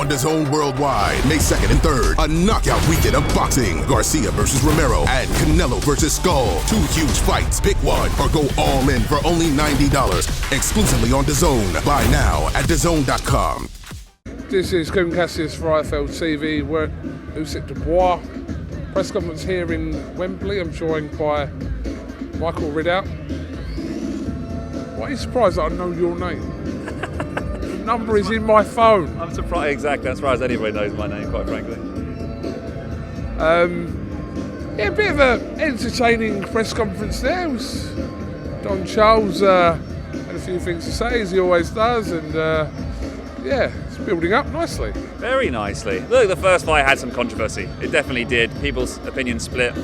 on DAZN worldwide, May 2nd and 3rd. A knockout weekend of boxing. Garcia versus Romero and Canelo versus Skull. 2 huge fights. Pick one or go all in for only $90. Exclusively on DAZN. Buy now at DAZN.com. This is Kugan Cassius for iFLTV. We're at Usyk-Dubois press conference here in Wembley. I'm joined by Michael Ridout. Why are you surprised that I know your name? The number is in my phone. I'm surprised, exactly. I'm surprised anybody knows my name, quite frankly. Yeah, a bit of an entertaining press conference there. Don Charles had a few things to say, as he always does, and yeah, it's building up nicely. Very nicely. Look, the first fight had some controversy. It definitely did. People's opinions split.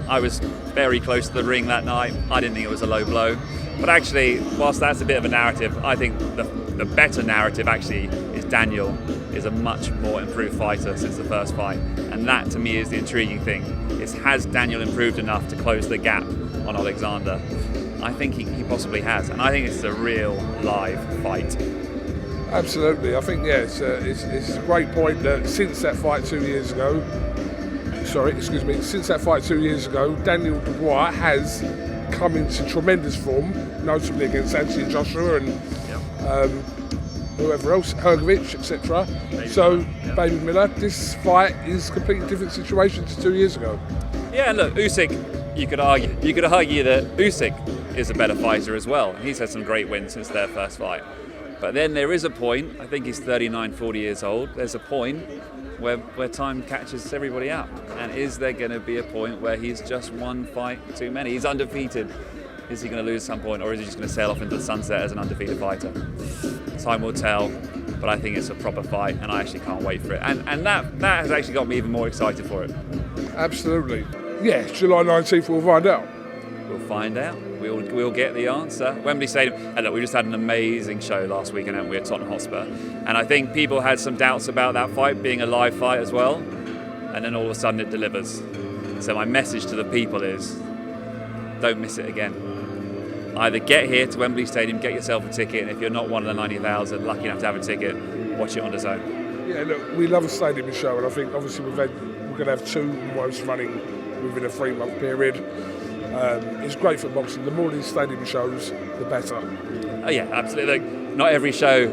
I was very close to the ring that night. I didn't think it was a low blow. But actually, whilst that's a bit of a narrative, I think the better narrative actually is Daniel is a much more improved fighter since the first fight. And that, to me, is the intriguing thing. Is has Daniel improved enough to close the gap on Alexander? I think he possibly has. And I think it's a real live fight. Absolutely. I think, yeah, it's a great point that since that fight 2 years ago, since that fight 2 years ago, Daniel Dubois has come into tremendous form, notably against Anthony Joshua and whoever else, Hrgovic, etc. Baby Miller, this fight is a completely different situation to 2 years ago. Yeah, look, Usyk, you could argue that Usyk is a better fighter as well. He's had some great wins since their first fight. But then there is a point, I think he's 39, 40 years old, there's a point where time catches everybody up. And is there going to be a point where he's just one fight too many? He's undefeated. Is he going to lose at some point, or is he just going to sail off into the sunset as an undefeated fighter? Time will tell, but I think it's a proper fight, and I actually can't wait for it. And that has actually got me even more excited for it. Absolutely. Yeah, July 19th we'll find out. We'll find out. We'll get the answer. Wembley Stadium. And look, we just had an amazing show last weekend, haven't we, at Tottenham Hotspur? And I think people had some doubts about that fight being a live fight as well. And then all of a sudden it delivers. So my message to the people is, don't miss it again. Either get here to Wembley Stadium, get yourself a ticket, and if you're not one of the 90,000 lucky enough to have a ticket, watch it on DAZN. Yeah, look, we love a stadium show, and I think obviously we're going to have two almost running within a 3-month period. It's great for boxing. The more these stadium shows, the better. Oh yeah, absolutely. Look, not every show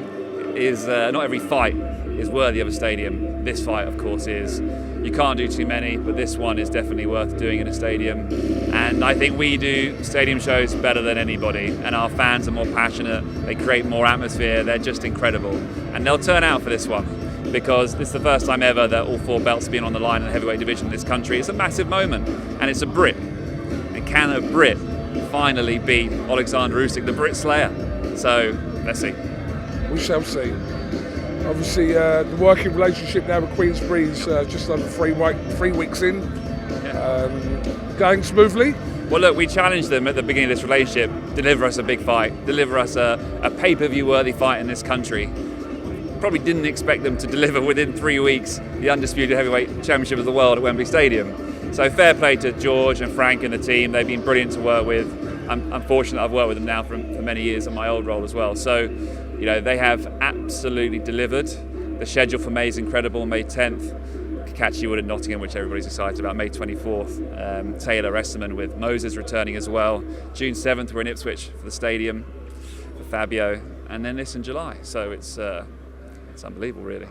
is, not every fight is worthy of a stadium. This fight, of course, is. You can't do too many, but this one is definitely worth doing in a stadium. And I think we do stadium shows better than anybody. And our fans are more passionate. They create more atmosphere. They're just incredible. And they'll turn out for this one, because this is the first time ever that all 4 belts have been on the line in the heavyweight division in this country. It's a massive moment, and it's a Brit. And can a Brit finally beat Alexander Usyk, the Brit Slayer? So, let's see. We shall see. Obviously, the working relationship now with Queensberry's just over 3 weeks in. Yeah. Going smoothly. Well, look, we challenged them at the beginning of this relationship. Deliver us a big fight. Deliver us a pay-per-view worthy fight in this country. Probably didn't expect them to deliver within 3 weeks the undisputed heavyweight championship of the world at Wembley Stadium. So fair play to George and Frank and the team. They've been brilliant to work with. I'm fortunate I've worked with them now for many years in my old role as well. So, you know, they have absolutely delivered. The schedule for May is incredible. May 10th, Catchywood at Nottingham, which everybody's excited about. May 24th, Taylor Esserman with Moses returning as well. June 7th, we're in Ipswich for the stadium for Fabio. And then this in July. So it's unbelievable, really.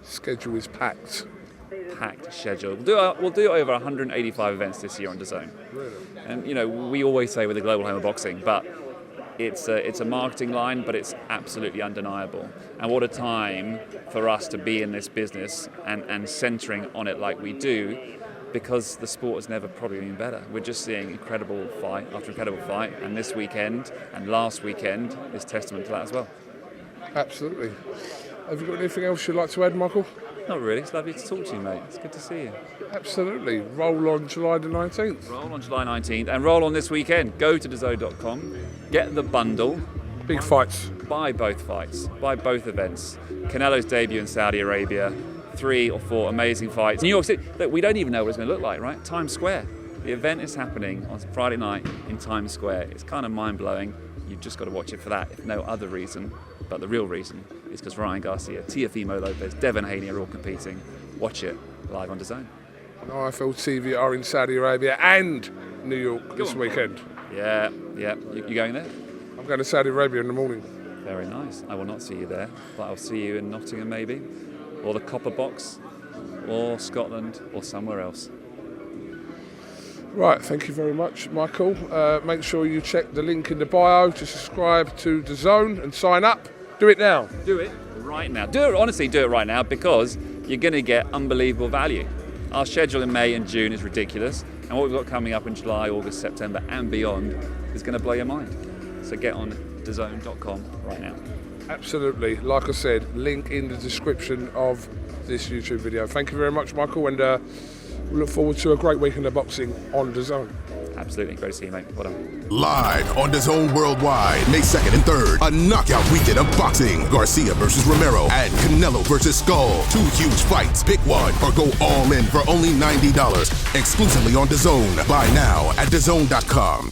Schedule is packed. Packed schedule. We'll do over 185 events this year on DAZN. Really? And you know, we always say we're the global home of boxing, but it's a marketing line, but it's absolutely undeniable. And what a time for us to be in this business and centering on it like we do, because the sport has never probably been better. We're just seeing incredible fight after incredible fight, and this weekend and last weekend is testament to that as well. Absolutely. Have you got anything else you'd like to add, Michael? Not really. It's lovely to talk to you, mate. It's good to see you. Absolutely. Roll on July the 19th. Roll on July 19th and roll on this weekend. Go to DAZN.com, get the bundle. Big fights. Buy both fights. Buy both events. Canelo's debut in Saudi Arabia. 3 or 4 amazing fights. New York City. Look, we don't even know what it's going to look like, right? Times Square. The event is happening on Friday night in Times Square. It's kind of mind-blowing. You've just got to watch it for that, if no other reason. But the real reason is because Ryan Garcia, Teofimo Lopez, Devin Haney are all competing. Watch it live on DAZN. iFLTV are in Saudi Arabia and New York this weekend. Yeah. You going there? I'm going to Saudi Arabia in the morning. Very nice. I will not see you there, but I'll see you in Nottingham maybe, or the Copper Box, or Scotland, or somewhere else. Right, thank you very much, Michael. Make sure you check the link in the bio to subscribe to DAZN and sign up. Do it now. Do it right now. Honestly, do it right now, because you're going to get unbelievable value. Our schedule in May and June is ridiculous, and what we've got coming up in July, August, September and beyond is going to blow your mind. So get on DAZN.com right now. Absolutely. Like I said, link in the description of this YouTube video. Thank you very much, Michael, and we look forward to a great weekend of boxing on DAZN. Absolutely. Great to see you, mate. Well done. Live on DAZN Worldwide, May 2nd and 3rd, a knockout weekend of boxing. Garcia versus Romero and Canelo versus Skull. 2 huge fights. Pick one or go all in for only $90. Exclusively on DAZN. Buy now at DAZN.com.